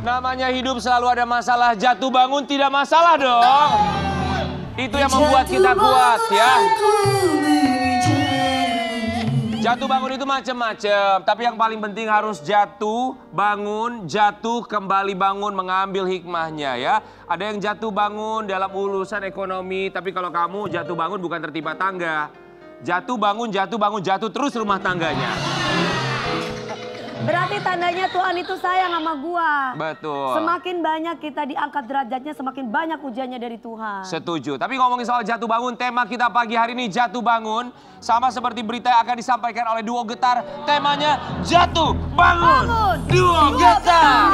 Namanya hidup selalu ada masalah, jatuh bangun tidak masalah dong. Itu yang membuat kita kuat ya. Jatuh bangun itu macam-macam, tapi yang paling penting harus jatuh, bangun, jatuh, kembali bangun, mengambil hikmahnya ya. Ada yang jatuh bangun dalam urusan ekonomi, tapi kalau kamu jatuh bangun bukan tertimpa tangga. Jatuh bangun, jatuh terus rumah tangganya. Berarti tandanya Tuhan itu sayang sama gua. Betul. Semakin banyak kita diangkat derajatnya, semakin banyak ujiannya dari Tuhan. Setuju. Tapi ngomongin soal jatuh bangun, tema kita pagi hari ini jatuh bangun. Sama seperti berita yang akan disampaikan oleh Duo Getar. Temanya jatuh bangun. Duo Getar.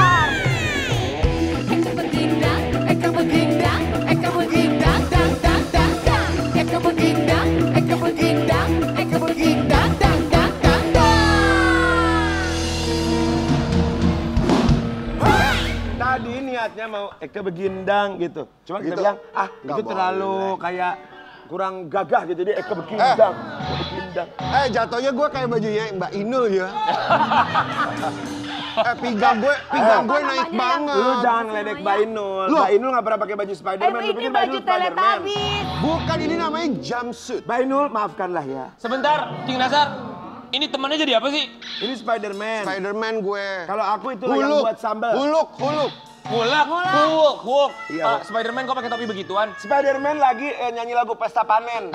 Tadi niatnya mau Eka begindang gitu. Cuma kita bilang, itu terlalu kayak kurang gagah gitu. Dia Eka begindang. Jatuhnya gue kayak bajunya Mbak Inul ya. Pinggang gue naik banget. Lu jangan ngeledek Mbak Inul. Mbak Inul gak pernah pakai baju Spiderman. Ini baju Teletubbies. Bukan, ini namanya jumpsuit. Mbak Inul maafkanlah ya. Sebentar, King Nazar. Ini temannya jadi apa sih? Ini Spiderman. Spiderman gue. Kalau aku itu yang buat sambal. Huluk. Iya, Spiderman kok pakai topi begituan? Spiderman lagi nyanyi lagu Pesta Panen.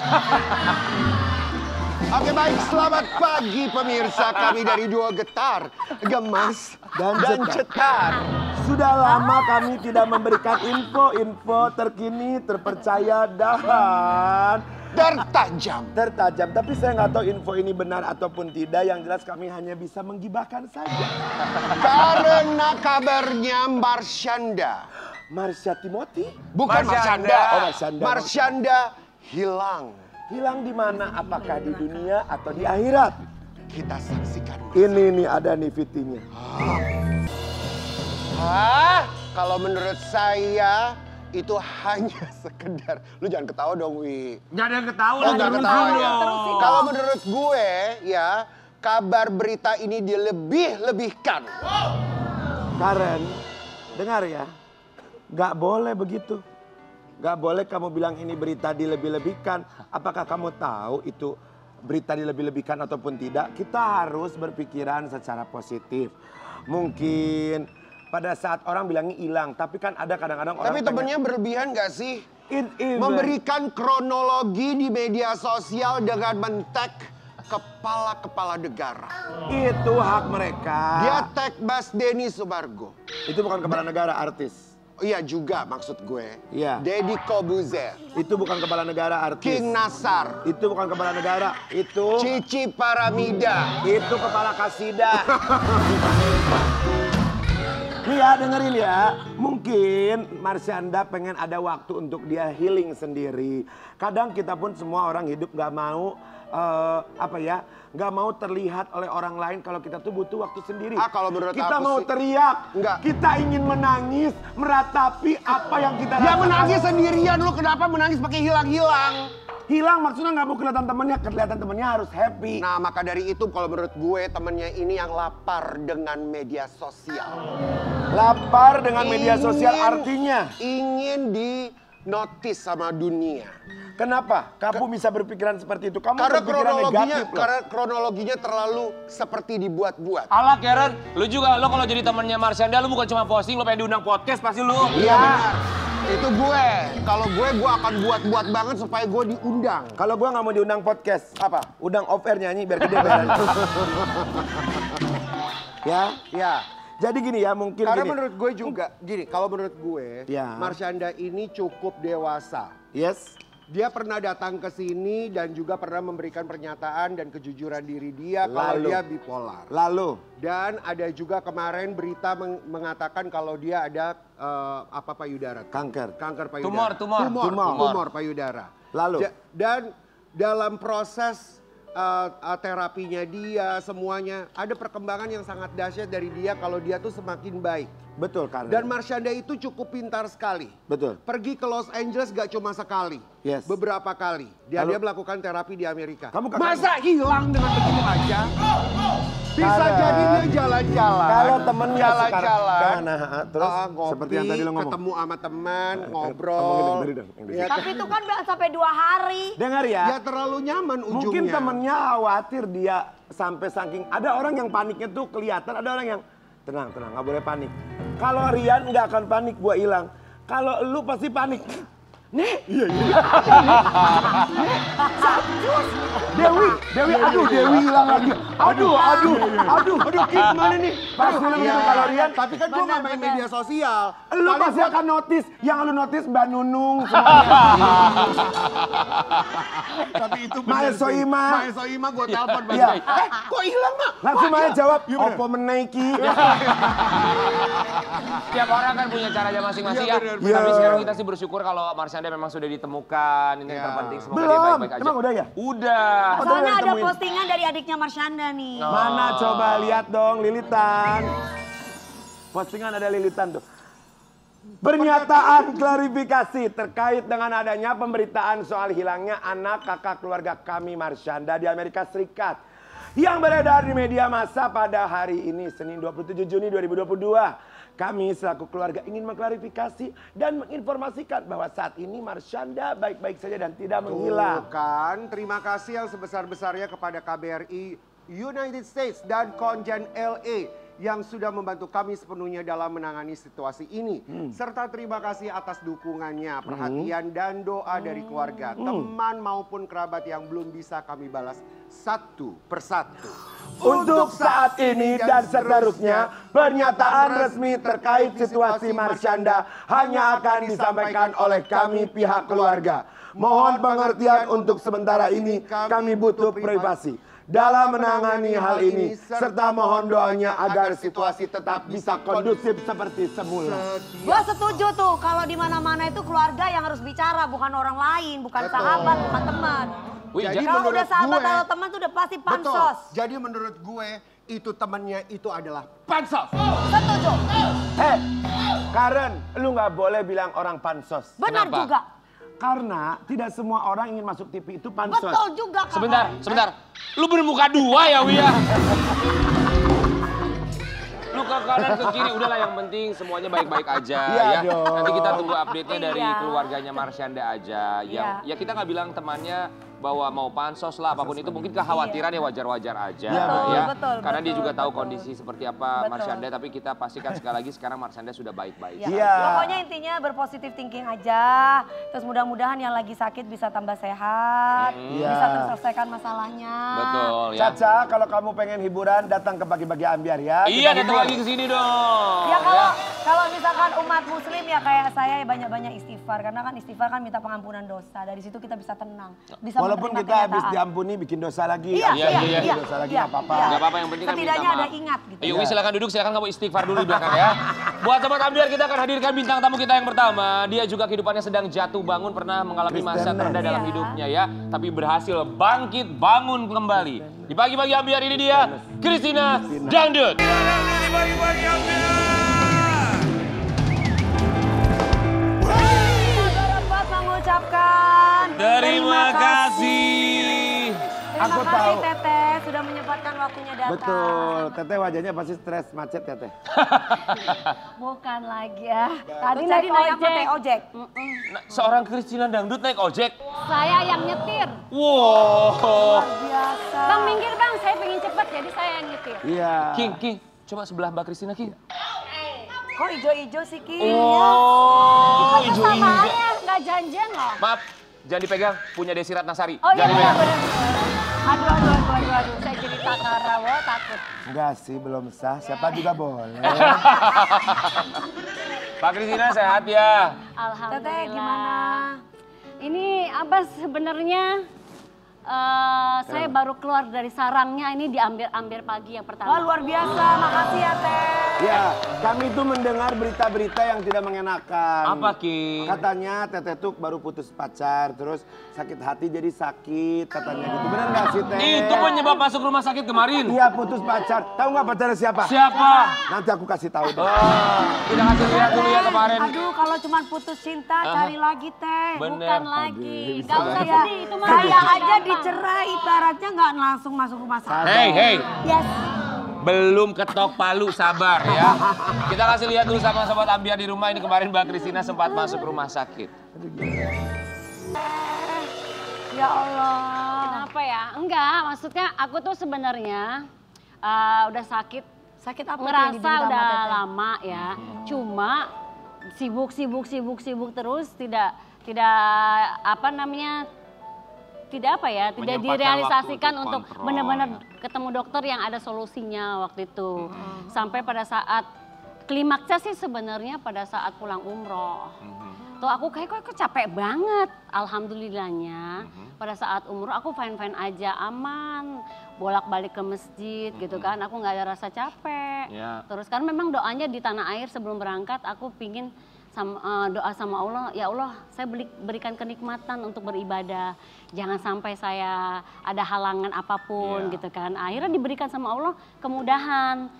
Oke baik, selamat pagi pemirsa kami dari Duo Getar. Gemas dan cetar. Sudah lama kami tidak memberikan info terkini, terpercaya, dan tertajam. Tapi saya nggak tahu info ini benar ataupun tidak. Yang jelas kami hanya bisa menggibahkan saja. Karena kabarnya Marsha Timothy? Bukan Marsyanda. Oh, Marsyanda. Marsyanda hilang. Hilang di mana? Apakah di dunia atau di akhirat? Kita saksikan. Ini nih ada nih VT-nya. Kalau menurut saya itu hanya sekedar. Lu jangan ketawa dong, Wi. Nggak ada yang ketawa. Jangan ketawa ya. dong. Kalau menurut gue ya, kabar berita ini dilebih-lebihkan. Karen, dengar ya. Nggak boleh begitu. Nggak boleh kamu bilang ini berita dilebih-lebihkan. Apakah kamu tahu itu berita dilebih-lebihkan ataupun tidak? Kita harus berpikiran secara positif. Mungkin pada saat orang bilangnya hilang, tapi kan ada kadang-kadang orang. Tapi temennya berlebihan nggak sih? Even. Memberikan kronologi di media sosial dengan men-tag kepala-kepala negara. Itu hak mereka. Dia tag Mas Denny Sumargo. Itu bukan kepala negara, artis. Iya juga maksud gue. Iya. Deddy Kobuzer. Itu bukan kepala negara, artis. King Nasar. Itu bukan kepala negara, itu Cici Paramida. itu kepala kasidah. Nih ya, dengerin ya. Mungkin Marsyanda pengen ada waktu untuk dia healing sendiri. Kadang kita pun semua orang hidup gak mau nggak mau terlihat oleh orang lain kalau kita tuh butuh waktu sendiri. Kalau menurut kita aku mau sih, teriak, enggak. Kita ingin menangis, meratapi apa yang kita rasakan. Ya menangis sendirian, lu kenapa menangis pakai hilang-hilang? Hilang maksudnya nggak mau kelihatan temennya harus happy. Nah maka dari itu kalau menurut gue temennya ini yang lapar dengan media sosial. Lapar dengan media sosial artinya? Ingin di notice sama dunia. Kenapa? Kamu bisa berpikiran seperti itu? Kamu Karena berpikiran negatif loh. karena kronologinya terlalu seperti dibuat-buat. Alah Karen, lu juga lo kalau jadi temannya Marsyanda lu bukan cuma posting, lo pengen diundang podcast pasti lu. Iya benar. Itu gue. Kalau gue akan buat-buat banget supaya gue diundang. Kalau gue nggak mau diundang podcast, apa? Undang off air nyanyi biar gede bayaran. Ya. Jadi gini ya, mungkin Karena gini. menurut gue juga gini. Kalau menurut gue, Ya. Marsyanda ini cukup dewasa. Yes. Dia pernah datang ke sini dan juga pernah memberikan pernyataan dan kejujuran diri dia kalau Lalu. dia bipolar. Lalu. Dan ada juga kemarin berita mengatakan kalau dia ada payudara. Kanker. Kanker payudara. Tumor. Payudara. Lalu. Dan dalam proses terapinya dia semuanya ada perkembangan yang sangat dahsyat dari dia kalau dia tuh semakin baik. Betul kan? Dan Marsyanda itu cukup pintar sekali. Betul. Pergi ke Los Angeles gak cuma sekali. Yes. Beberapa kali. Dia Lalu. melakukan terapi di Amerika. Kamu kakak- Masa hilang dengan begitu aja? Bisa jadi dia jalan-jalan. Kalau temennya jalan-jalan. kemana? Terus ngopi, seperti yang tadi lo ngomong. ketemu sama teman, Ngomongin ngobrol. dari dong, yang dari Ya, Tapi itu kan sampai 2 hari. Dengar ya. ya terlalu nyaman ujungnya. Mungkin temennya khawatir dia sampai saking. Ada orang yang paniknya tuh kelihatan, ada orang yang tenang, nggak boleh panik. Kalau Rian nggak akan panik, gua hilang. Kalau lu pasti panik. Nih, iya. Dewi, aduh Dewi hilang lagi. Aduh, Kik mana nih? Pasti lu begitu kalau Rian. Tapi kan gua nggak main media sosial. Lu pasti akan notice, yang lu notice Mbak Nunung semuanya. Tapi itu Maya Soima. Maya Soima gua telepon Iya. kok hilang, Mak? Langsung Maya jawab, opo menaiki. Tiap orang kan punya caranya masing-masing Iya, ya. bener, bener. Tapi sekarang kita sih bersyukur kalau Marsyanda memang sudah ditemukan. Ini yang terpenting, semoga dia Belum, baik-baik aja. emang udah ya? Udah. Oh, Soalnya udah ada ditemuin. postingan dari adiknya Marsyanda nih. Mana coba lihat dong Lilitan. Postingan ada Lilitan tuh. Pernyataan klarifikasi terkait dengan adanya pemberitaan soal hilangnya anak kakak keluarga kami Marsyanda di Amerika Serikat. Yang beredar di media massa pada hari ini, Senin 27 Juni 2022. Kami selaku keluarga ingin mengklarifikasi dan menginformasikan bahwa saat ini Marsyanda baik-baik saja dan tidak menghilang. Kan, terima kasih yang sebesar-besarnya kepada KBRI United States dan Konjen LA yang sudah membantu kami sepenuhnya dalam menangani situasi ini. Serta terima kasih atas dukungannya, perhatian dan doa dari keluarga, teman maupun kerabat yang belum bisa kami balas satu persatu. Untuk saat ini dan seterusnya, pernyataan resmi terkait situasi Marsyanda hanya akan disampaikan oleh kami pihak keluarga. Mohon pengertian untuk sementara ini, kami butuh privasi dalam menangani hal ini, serta mohon doanya agar situasi tetap bisa kondusif seperti semula. Gua setuju tuh kalau di mana-mana itu keluarga yang harus bicara, bukan orang lain, bukan sahabat, bukan teman. Wih, Jadi Kalau menurut udah sahabat gue- atau teman tuh udah pasti pansos. Betul. Jadi menurut gue itu temannya itu adalah pansos. Setuju. Karen, lu nggak boleh bilang orang pansos. Benar Kenapa? juga. Karena tidak semua orang ingin masuk TV itu pansos. Betul juga. Kakak. Sebentar. Lu bermuka dua ya, Wia? Lu ke kanan ke kiri, udahlah yang penting semuanya baik-baik aja Iya ya. dong. Nanti kita tunggu update-nya dari Iya. keluarganya Marsyanda aja. Yang Iya. ya kita nggak bilang temannya bahwa mau pansos lah apapun itu, mungkin kekhawatiran ya wajar-wajar aja Betul, ya. betul, Karena dia betul, juga tahu betul. kondisi seperti apa Betul. Marsyanda, tapi kita pastikan sekali lagi sekarang Marsyanda sudah baik-baik. Ya. Iya. Pokoknya intinya berpositif thinking aja. Terus mudah-mudahan yang lagi sakit bisa tambah sehat. Iya. Bisa terselesaikan masalahnya. Betul ya. Caca, kalau kamu pengen hiburan datang ke Pagi-Pagi Ambiar ya. Iya, Kita datang hibur. lagi ke sini dong. Ya kalau misalkan umat muslim ya kayak saya ya banyak-banyak istighfar. Karena kan istighfar kan minta pengampunan dosa. Dari situ kita bisa tenang. Bisa Walaupun menerima kita habis kenyataan. diampuni bikin dosa lagi. Iya, Iya, iya, iya, iya. dosa lagi iya, nggak apa-apa. iya. Nggak apa-apa, yang penting kan minta Setidaknya ada maaf. ingat gitu. Ayo, Wi, silakan duduk, silakan kamu istighfar dulu di belakang ya. Buat Sobat Ambiar, kita akan hadirkan bintang tamu kita yang pertama. Dia juga kehidupannya sedang jatuh bangun, pernah mengalami masa Kristen, terendah dalam Iya. hidupnya ya. Tapi berhasil bangkit, bangun kembali. Di Pagi-Pagi Ambiar ini dia, Christina Dangdut. Dapat mengucapkan Terima kasih. Terima Aku kasih tahu. Teteh sudah menyempatkan waktunya datang. Betul, Teteh wajahnya pasti stres macet Teteh. Bukan lagi ya. Tadi Tadi naik naik apa ojek. teh ojek? Nah, seorang Christina Dangdut naik ojek. Saya yang nyetir. Wow. Biasa. Bang minggir bang, saya pengen cepet jadi saya yang nyetir. Iya. King, coba sebelah Mbak Christina, King. Kok ijo-ijo sih Ki? Oh, Itu hijau-hijau. samaannya nggak janjian loh. Maaf, jangan dipegang, punya Desi Ratnasari. Oh iya Jangan dipegang. benar. Aduh, saya jadi takara, wah takut. Enggak sih, belum sah. Siapa juga boleh. Pak Christina sehat ya? Alhamdulillah. Teteh gimana? Ini apa sebenarnya? Saya baru keluar dari sarangnya ini diambil pagi yang Wah pertama. luar biasa, makasih ya Teh. Ya, kami tuh mendengar berita-berita yang tidak mengenakan. Apa, King? Katanya Teteh tuh baru putus pacar, terus sakit hati jadi sakit, katanya gitu. Benar nggak sih Teh? Itu penyebab masuk rumah sakit kemarin. Iya putus pacar. Tahu nggak pacarnya siapa? Siapa? Nanti aku kasih tahu deh. Oh, kita kasih lihat dulu ya kemarin. Aduh kalau cuma putus cinta cari lagi Teh. Bener. Bukan lagi. Aduh, Gak usah Saya, sedih, itu mah saya gampang. aja dicerai ibaratnya nggak langsung masuk rumah sakit. Hey. Yes. Belum ketok palu, sabar ya. Kita kasih lihat dulu sama Sobat Ambiar di rumah. Ini kemarin Mbak Christina sempat masuk rumah sakit. Ya Allah. Kenapa ya? Enggak, maksudnya aku tuh sebenarnya udah sakit. Sakit apa tuh yang Ngerasa diderita sama udah Teteh? lama ya. Cuma sibuk terus tidak apa namanya, tidak apa ya, tidak Menyempatkan direalisasikan waktu untuk kontrol, benar-benar ya. ketemu dokter yang ada solusinya waktu itu. Sampai pada saat klimaksnya sih sebenarnya pada saat pulang umroh. Tuh aku kayak kok capek banget. Alhamdulillahnya pada saat umroh aku fine-fine aja, aman. Bolak-balik ke masjid gitu kan, aku nggak ada rasa capek. Ya. Terus kan memang doanya di tanah air sebelum berangkat aku pingin doa sama Allah, ya Allah saya berikan kenikmatan untuk beribadah. Jangan sampai saya ada halangan apapun Ya. gitu kan. Akhirnya diberikan sama Allah kemudahan.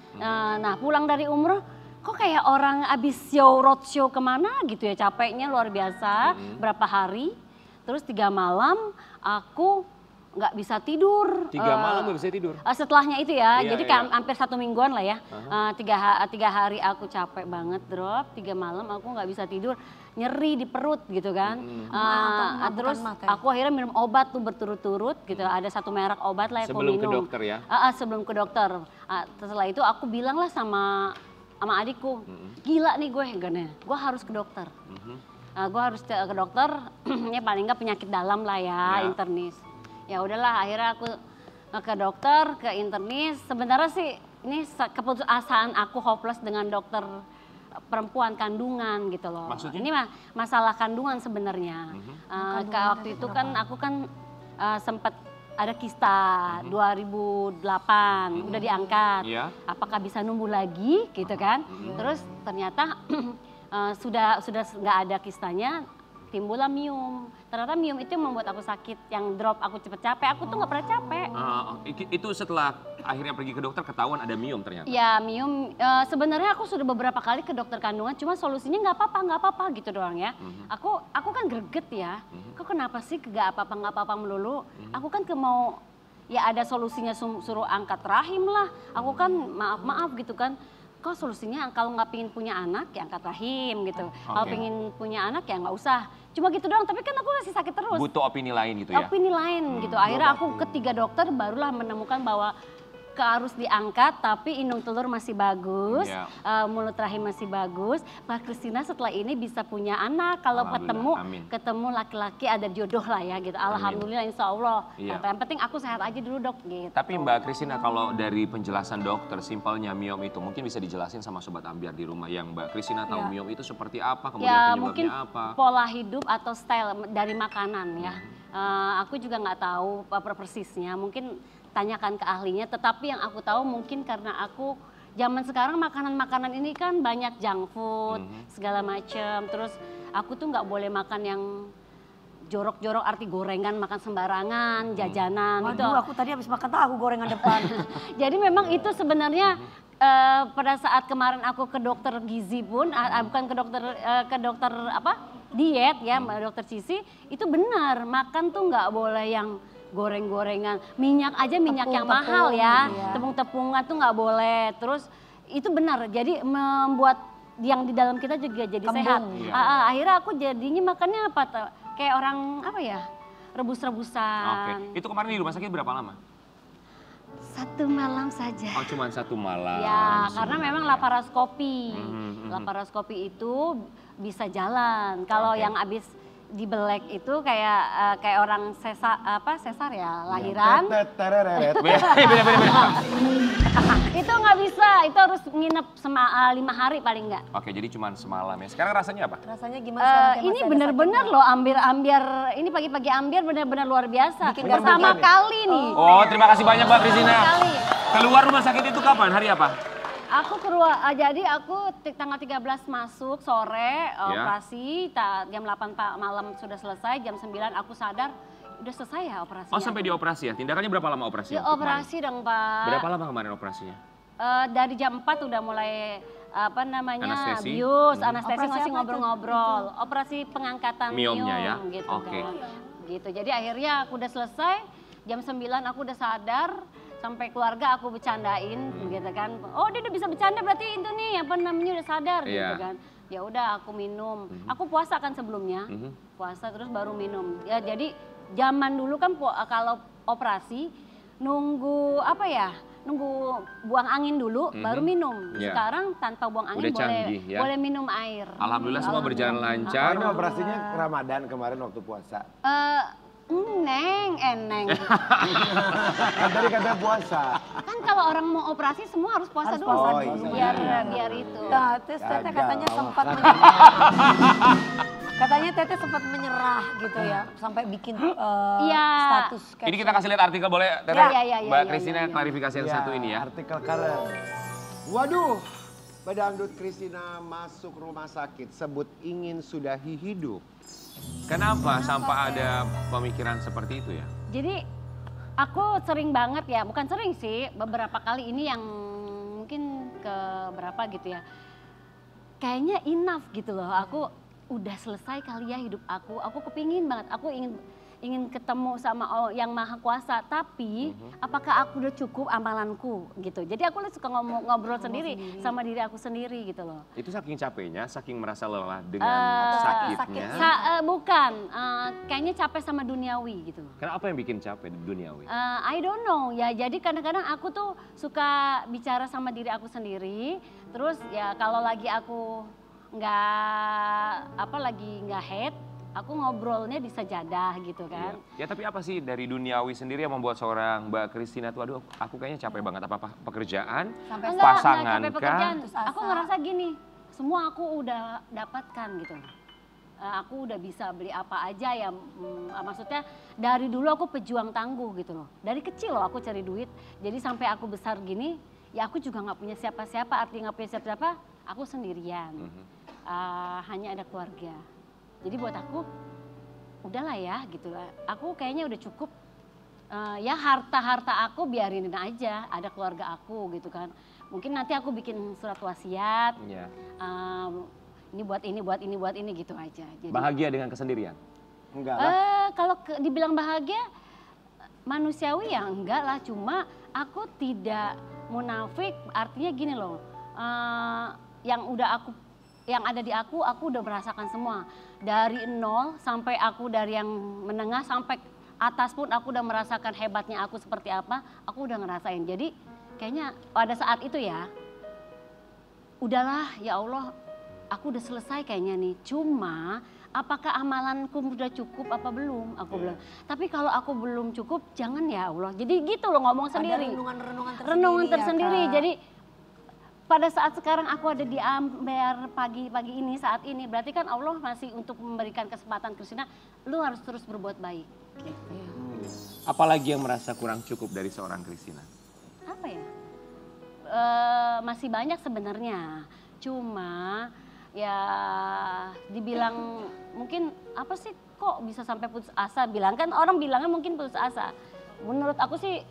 Nah pulang dari umroh kok kayak orang abis roadshow kemana gitu ya, capeknya luar biasa. Berapa hari, terus 3 malam aku nggak bisa tidur. 3 malam nggak bisa tidur? Setelahnya itu ya, Iya, jadi iya. kayak hampir 1 mingguan lah ya. 3 hari aku capek banget drop, 3 malam aku nggak bisa tidur, nyeri di perut gitu kan. Terus bukan mata. aku akhirnya minum obat tuh berturut-turut gitu. Ada 1 merek obat lah yang aku Sebelum ke minum. dokter ya? Sebelum ke dokter. Setelah itu aku bilang lah sama adikku, gila nih gue, gue harus ke dokter. Gue harus ke dokter, ya paling nggak penyakit dalam lah ya, Ya. internis. Ya udahlah, akhirnya aku ke dokter, ke internis. Sebenarnya sih ini keputusasaan aku hopeless dengan dokter perempuan kandungan gitu loh. Maksudnya? Ini masalah kandungan sebenarnya. Waktu itu kan aku kan sempat ada kista 2008 udah diangkat. Iya. Apakah bisa numbuh lagi gitu kan? Terus ternyata sudah nggak ada kistanya, timbullah miom. Ternyata miom itu yang membuat aku sakit, yang drop aku cepet capek. Aku tuh nggak pernah capek. Itu setelah akhirnya pergi ke dokter ketahuan ada miom ternyata? Ya miom, sebenarnya aku sudah beberapa kali ke dokter kandungan, cuma solusinya nggak apa-apa gitu doang ya. Aku kan greget ya, kok kenapa sih nggak apa-apa melulu? Aku kan mau ya ada solusinya, suruh angkat rahim lah. Aku kan maaf gitu kan. Kok solusinya kalau nggak pingin punya anak ya angkat rahim gitu. Kalau pingin punya anak ya nggak usah. Cuma gitu doang, tapi kan aku masih sakit terus. Butuh opini lain gitu ya? Opini lain gitu. Akhirnya aku ke 3 dokter barulah menemukan bahwa harus diangkat, tapi indung telur masih bagus, Iya. mulut rahim masih bagus. Mbak Christina setelah ini bisa punya anak kalau Alhamdulillah, ketemu laki-laki ada jodoh lah ya gitu. Alhamdulillah, insya Allah. Iya. Yang penting aku sehat aja dulu dok gitu. Tapi Mbak Christina, kalau dari penjelasan dokter simpelnya miom itu mungkin bisa dijelasin sama Sobat Ambiar di rumah yang Mbak Christina tahu miom itu seperti apa, kemudian Ya penyebabnya mungkin apa? pola hidup atau style dari makanan ya. Aku juga nggak tahu persisnya, mungkin tanyakan ke ahlinya. Tetapi yang aku tahu mungkin karena aku zaman sekarang makanan-makanan ini kan banyak junk food segala macam. Terus aku tuh nggak boleh makan yang jorok-jorok, arti gorengan, makan sembarangan, jajanan itu. Waduh, aku tadi habis makan tahu gorengan depan. Jadi memang itu sebenarnya pada saat kemarin aku ke dokter gizi pun, bukan ke dokter apa diet ya, dokter Cici, itu benar makan tuh nggak boleh yang goreng-gorengan, minyak aja minyak yang mahal ya, iya. tepung-tepungan tuh nggak boleh. Terus itu benar, jadi membuat yang di dalam kita juga jadi Kembung. sehat. Iya. Akhirnya aku jadinya makannya apa? Kayak orang apa ya, rebus-rebusan. Oke, itu kemarin di rumah sakit berapa lama? 1 malam saja. Oh, cuma 1 malam. Ya, sebenarnya. karena memang laparoskopi. Mhm. Laparoskopi itu bisa jalan. Kalau yang habis dibelek itu kayak orang sesar ya, lahiran. Tereret. Beda. Itu nggak bisa, itu harus nginep 5 hari paling nggak. Oke, jadi cuma semalam ya. Sekarang rasanya apa? Rasanya gimana sekarang? Teh? Ini Masih ada benar-benar sakit loh ambiar ini pagi-pagi ambiar benar-benar luar biasa. Bikin Pertama gak kali nih. Oh, terima kasih banyak Mbak Christina. Pertama kali. Keluar rumah sakit itu kapan? Hari apa? Aku keluar, jadi aku tanggal 13 masuk sore, operasi, jam 8 malam sudah selesai, jam 9 aku sadar, udah selesai ya operasinya. Oh, sampai dioperasi ya? Tindakannya berapa lama operasi? Ya, operasi dong Pak. Berapa lama kemarin operasinya? Dari jam 4 udah mulai Anestesi? bius, anestesi Operasi masih apa itu? ngobrol-ngobrol. Operasi pengangkatan Miomnya ya? miom gitu Oke. kan. Gitu. Jadi akhirnya aku udah selesai, jam 9 aku udah sadar sampai keluarga aku bercandain gitu kan. Oh dia udah bisa bercanda berarti itu nih apa namanya udah sadar gitu kan. Ya udah aku minum. Aku puasa kan sebelumnya. Puasa terus baru minum. Ya jadi zaman dulu kan kalau operasi nunggu apa ya? Nunggu buang angin dulu baru minum. Sekarang tanpa buang angin Udah canggih, ya? boleh minum air. Alhamdulillah semua berjalan lancar. Ini operasinya Ramadan kemarin waktu puasa. Eneng. Kan tadi katanya puasa. Kan kalau orang mau operasi semua harus puasa dulu. puasa dulu. Biar itu. Nah, terus Teteh katanya Gagal. sempat katanya Teteh sempat menyerah gitu ya, sampai bikin Iya. status caption. Ini kita kasih lihat artikel boleh, Teteh? Iya, Mbak iya, Christina iya. klarifikasi yang satu ini ya. Artikel Karen. Waduh, pedangdut Christina masuk rumah sakit, sebut ingin sudahi hidup. Kenapa sampai ada pemikiran seperti itu ya? Jadi aku sering banget ya, bukan sering sih, beberapa kali ini yang mungkin ke berapa gitu ya. Kayaknya enough gitu loh, aku udah selesai kali ya hidup aku kepingin banget, aku ingin ketemu sama yang Maha Kuasa, tapi apakah aku udah cukup amalanku gitu. Jadi aku suka ngobrol sendiri sama diri aku sendiri gitu loh. Itu saking capeknya, saking merasa lelah dengan sakitnya. Bukan, kayaknya capek sama duniawi gitu. Kenapa yang bikin capek duniawi? I don't know ya, jadi kadang-kadang aku tuh suka bicara sama diri aku sendiri, terus ya kalau lagi aku lagi nggak head, aku ngobrolnya di sajadah gitu kan. Ya tapi apa sih dari duniawi sendiri yang membuat seorang Mbak Christina tuh, aduh aku kayaknya capek banget, apa pekerjaan, Sampai pasangan capek pekerjaan. Putus Aku asa. ngerasa gini, semua aku udah dapatkan gitu. Aku udah bisa beli apa aja ya, maksudnya dari dulu aku pejuang tangguh gitu loh. Dari kecil loh aku cari duit, jadi sampai aku besar gini, ya aku juga nggak punya siapa-siapa, artinya nggak punya siapa-siapa, aku sendirian. Hanya ada keluarga. Jadi buat aku, udahlah ya gitu lah. Aku kayaknya udah cukup, ya harta-harta aku biarinin aja, ada keluarga aku gitu kan. Mungkin nanti aku bikin surat wasiat, ini buat ini gitu aja. Jadi, bahagia dengan kesendirian? Enggak lah. kalau dibilang bahagia, manusiawi ya enggak lah. Cuma aku tidak munafik, artinya gini loh, yang ada di aku udah merasakan semua. Dari nol sampai aku dari yang menengah sampai atas pun aku udah merasakan hebatnya aku seperti apa, aku udah ngerasain. Jadi kayaknya pada saat itu ya, udahlah ya Allah, aku udah selesai kayaknya nih. Cuma apakah amalanku udah cukup apa belum? Aku bilang. Tapi kalau aku belum cukup, jangan ya Allah. Jadi gitu loh ngomong sendiri. Ada Renungan tersendiri. Ya, Kak. Jadi pada saat sekarang aku ada di Amber pagi ini saat ini, berarti kan Allah masih untuk memberikan kesempatan Christina, lu harus terus berbuat baik. Gitu ya. Apalagi yang merasa kurang cukup dari seorang Christina? Apa ya? Masih banyak sebenarnya. Cuma ya dibilang mungkin apa sih kok bisa sampai putus asa? Bilang kan orang bilangnya mungkin putus asa. Menurut aku sih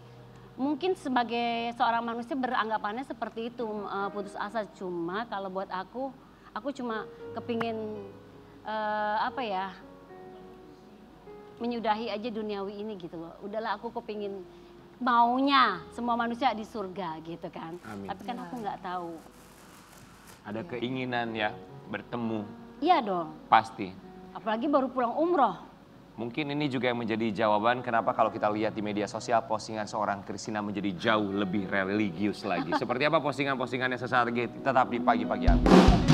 mungkin sebagai seorang manusia beranggapannya seperti itu, putus asa. Cuma kalau buat aku cuma kepingin menyudahi aja duniawi ini gitu loh. Udahlah aku kepingin maunya semua manusia di surga gitu kan. Amin. Tapi kan aku nggak tahu. Ada keinginan ya bertemu? Iya dong. Pasti. Apalagi baru pulang umroh. Mungkin ini juga yang menjadi jawaban kenapa kalau kita lihat di media sosial postingan seorang Christina menjadi jauh lebih religius lagi. Seperti apa postingan-postingannya sesaat lagi, tetap di pagi-pagi hari.